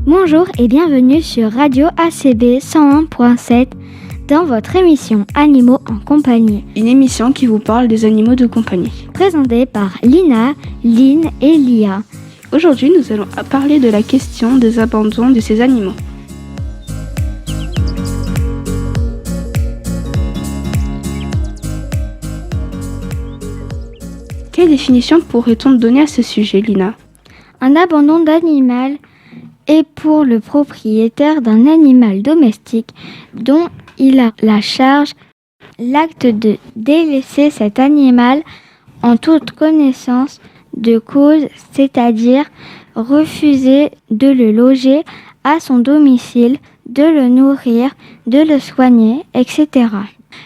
Bonjour et bienvenue sur Radio ACB 101.7 dans votre émission Animaux en compagnie. Une émission qui vous parle des animaux de compagnie. Présentée par Lina, Lynn et Lia. Aujourd'hui, nous allons parler de la question des abandons de ces animaux. Quelle définition pourrait-on donner à ce sujet, Lina ? Un abandon d'animal est pour le propriétaire d'un animal domestique dont il a la charge l'acte de délaisser cet animal en toute connaissance de cause, c'est-à-dire refuser de le loger à son domicile, de le nourrir, de le soigner, etc.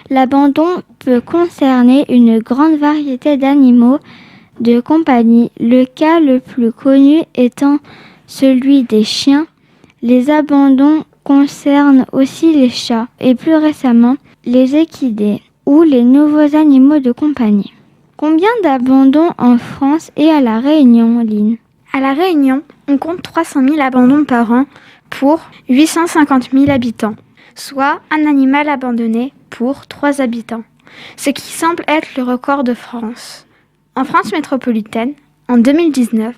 L'abandon peut concerner une grande variété d'animaux de compagnie, le cas le plus connu étant celui des chiens. Les abandons concernent aussi les chats et plus récemment les équidés ou les nouveaux animaux de compagnie. Combien d'abandons en France et à La Réunion, Lynn ? À La Réunion, on compte 300 000 abandons par an pour 850 000 habitants, soit un animal abandonné pour 3 habitants, ce qui semble être le record de France. En France métropolitaine, en 2019,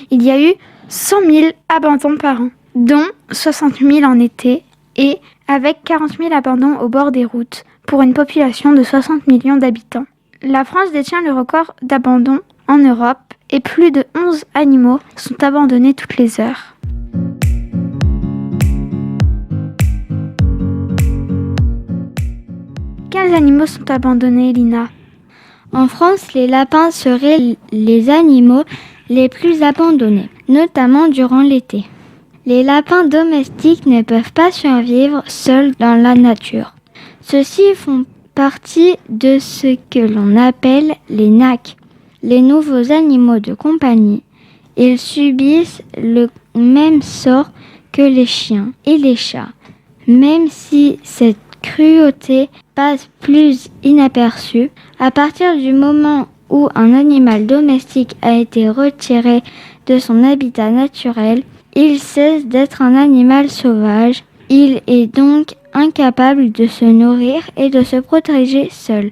il y a eu 100 000 abandons par an, dont 60 000 en été et avec 40 000 abandons au bord des routes pour une population de 60 millions d'habitants. La France détient le record d'abandon en Europe et plus de 11 animaux sont abandonnés toutes les heures. Quels animaux sont abandonnés, Lina ? En France, les lapins seraient les animaux les plus abandonnés, notamment durant l'été. Les lapins domestiques ne peuvent pas survivre seuls dans la nature. Ceux-ci font partie de ce que l'on appelle les NAC, les nouveaux animaux de compagnie. Ils subissent le même sort que les chiens et les chats, même si cette cruauté passe plus inaperçue. À partir du moment où un animal domestique a été retiré de son habitat naturel, il cesse d'être un animal sauvage. Il est donc incapable de se nourrir et de se protéger seul.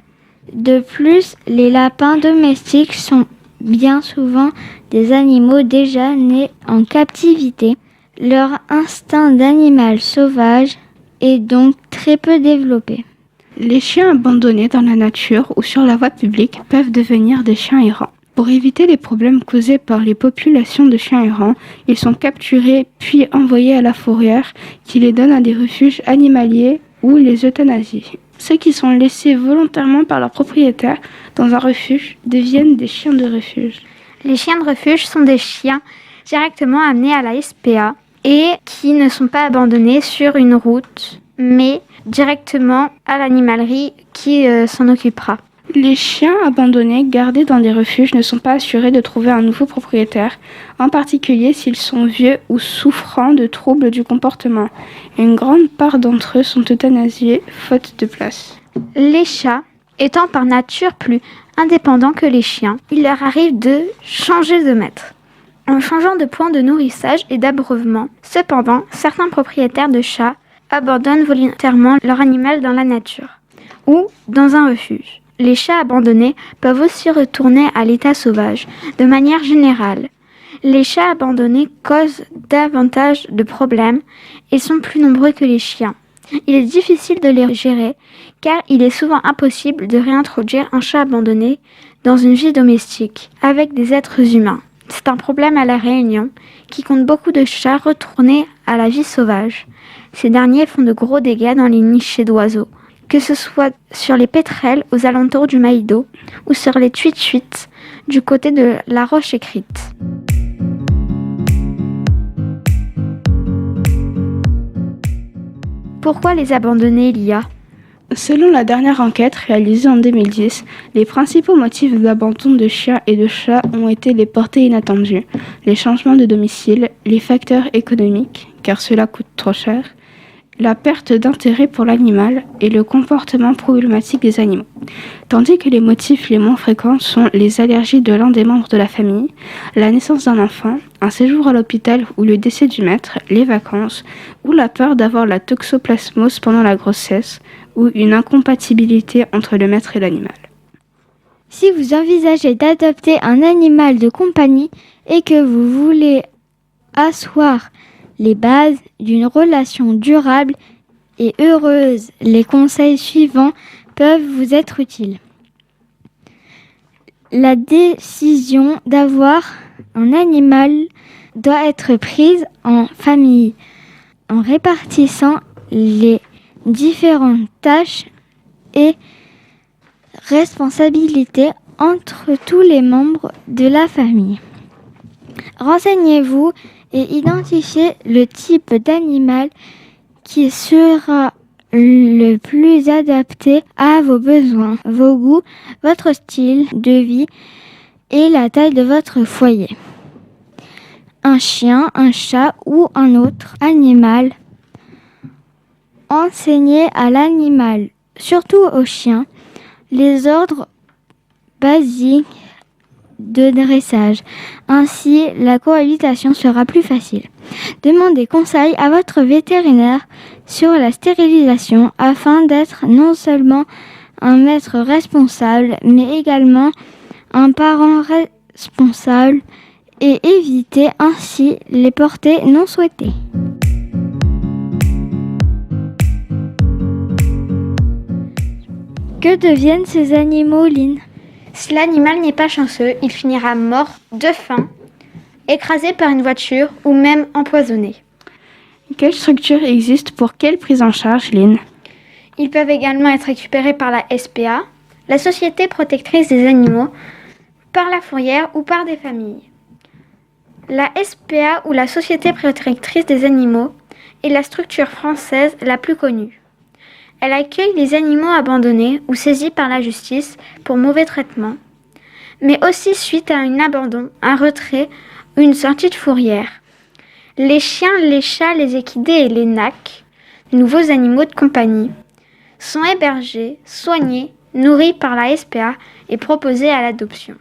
De plus, les lapins domestiques sont bien souvent des animaux déjà nés en captivité. Leur instinct d'animal sauvage est donc très peu développé. Les chiens abandonnés dans la nature ou sur la voie publique peuvent devenir des chiens errants. Pour éviter les problèmes causés par les populations de chiens errants, ils sont capturés puis envoyés à la fourrière qui les donne à des refuges animaliers ou les euthanasient. Ceux qui sont laissés volontairement par leurs propriétaires dans un refuge deviennent des chiens de refuge. Les chiens de refuge sont des chiens directement amenés à la SPA et qui ne sont pas abandonnés sur une route, mais directement à l'animalerie qui s'en occupera. Les chiens abandonnés gardés dans des refuges ne sont pas assurés de trouver un nouveau propriétaire, en particulier s'ils sont vieux ou souffrant de troubles du comportement. Une grande part d'entre eux sont euthanasiés faute de place. Les chats, étant par nature plus indépendants que les chiens, il leur arrive de changer de maître, en changeant de point de nourrissage et d'abreuvement. Cependant, certains propriétaires de chats abandonnent volontairement leur animal dans la nature ou dans un refuge. Les chats abandonnés peuvent aussi retourner à l'état sauvage. De manière générale, les chats abandonnés causent davantage de problèmes et sont plus nombreux que les chiens. Il est difficile de les gérer car il est souvent impossible de réintroduire un chat abandonné dans une vie domestique avec des êtres humains. C'est un problème à La Réunion qui compte beaucoup de chats retournés à la vie sauvage. Ces derniers font de gros dégâts dans les nichés d'oiseaux, que ce soit sur les pétrels aux alentours du Maïdo ou sur les tuites du côté de la Roche Écrite. Pourquoi les abandonner, Lia ? Selon la dernière enquête réalisée en 2010, les principaux motifs d'abandon de chiens et de chats ont été les portées inattendues, les changements de domicile, les facteurs économiques, car cela coûte trop cher, la perte d'intérêt pour l'animal et le comportement problématique des animaux. Tandis que les motifs les moins fréquents sont les allergies de l'un des membres de la famille, la naissance d'un enfant, un séjour à l'hôpital ou le décès du maître, les vacances, ou la peur d'avoir la toxoplasmose pendant la grossesse, ou une incompatibilité entre le maître et l'animal. Si vous envisagez d'adopter un animal de compagnie et que vous voulez asseoir les bases d'une relation durable et heureuse, les conseils suivants peuvent vous être utiles. La décision d'avoir un animal doit être prise en famille, en répartissant les différentes tâches et responsabilités entre tous les membres de la famille. Renseignez-vous et identifiez le type d'animal qui sera le plus adapté à vos besoins, vos goûts, votre style de vie et la taille de votre foyer. Un chien, un chat ou un autre animal. Enseignez à l'animal, surtout au chien, les ordres basiques de dressage. Ainsi, la cohabitation sera plus facile. Demandez conseil à votre vétérinaire sur la stérilisation afin d'être non seulement un maître responsable, mais également un parent responsable et éviter ainsi les portées non souhaitées. Que deviennent ces animaux, Lynn ? Si l'animal n'est pas chanceux, il finira mort de faim, écrasé par une voiture ou même empoisonné. Quelle structure existe pour quelle prise en charge, Lynn ? Ils peuvent également être récupérés par la SPA, la Société protectrice des animaux, par la fourrière ou par des familles. La SPA ou la Société protectrice des animaux est la structure française la plus connue. Elle accueille les animaux abandonnés ou saisis par la justice pour mauvais traitement, mais aussi suite à un abandon, un retrait ou une sortie de fourrière. Les chiens, les chats, les équidés et les nacs, nouveaux animaux de compagnie, sont hébergés, soignés, nourris par la SPA et proposés à l'adoption.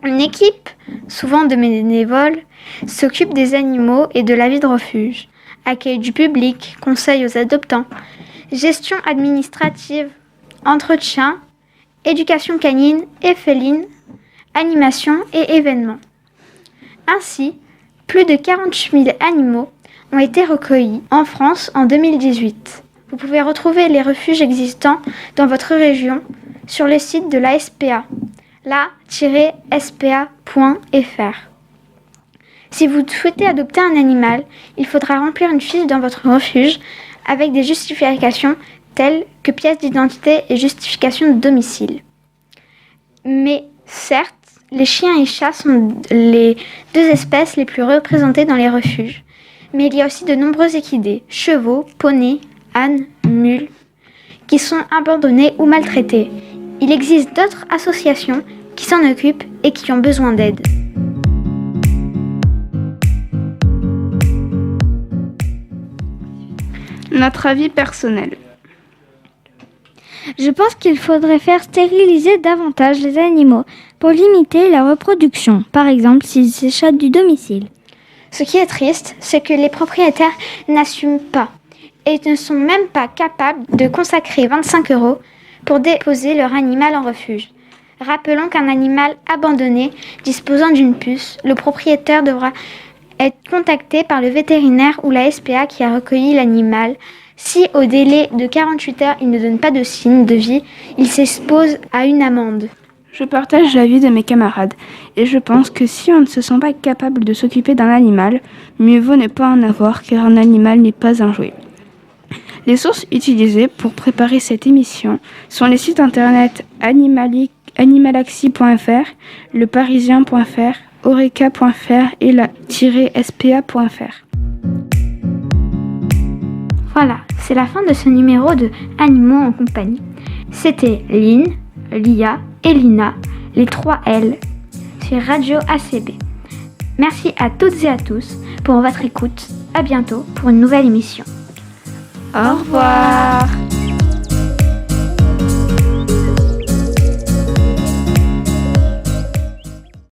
Une équipe, souvent de bénévoles, s'occupe des animaux et de la vie de refuge, accueil du public, conseil aux adoptants, gestion administrative, entretien, éducation canine et féline, animation et événements. Ainsi, plus de 48 000 animaux ont été recueillis en France en 2018. Vous pouvez retrouver les refuges existants dans votre région sur le site de la SPA, la-spa.fr. Si vous souhaitez adopter un animal, il faudra remplir une fiche dans votre refuge avec des justifications telles que pièce d'identité et justification de domicile. Mais certes, les chiens et chats sont les deux espèces les plus représentées dans les refuges. Mais il y a aussi de nombreux équidés, chevaux, poneys, ânes, mules, qui sont abandonnés ou maltraités. Il existe d'autres associations qui s'en occupent et qui ont besoin d'aide. Notre avis personnel. Je pense qu'il faudrait faire stériliser davantage les animaux pour limiter la reproduction, par exemple s'ils s'échappent du domicile. Ce qui est triste, c'est que les propriétaires n'assument pas et ne sont même pas capables de consacrer 25 € pour déposer leur animal en refuge. Rappelons qu'un animal abandonné disposant d'une puce, le propriétaire devra être contacté par le vétérinaire ou la SPA qui a recueilli l'animal. Si au délai de 48 heures, il ne donne pas de signe de vie, il s'expose à une amende. Je partage l'avis de mes camarades et je pense que si on ne se sent pas capable de s'occuper d'un animal, mieux vaut ne pas en avoir car un animal n'est pas un jouet. Les sources utilisées pour préparer cette émission sont les sites internet animalaxi.fr, leparisien.fr, Oreca.fr et la-spa.fr. Voilà, c'est la fin de ce numéro de Animaux en compagnie. C'était Lynn, Lia et Lina, les 3 L, sur Radio ACB. Merci à toutes et à tous pour votre écoute. À bientôt pour une nouvelle émission. Au revoir.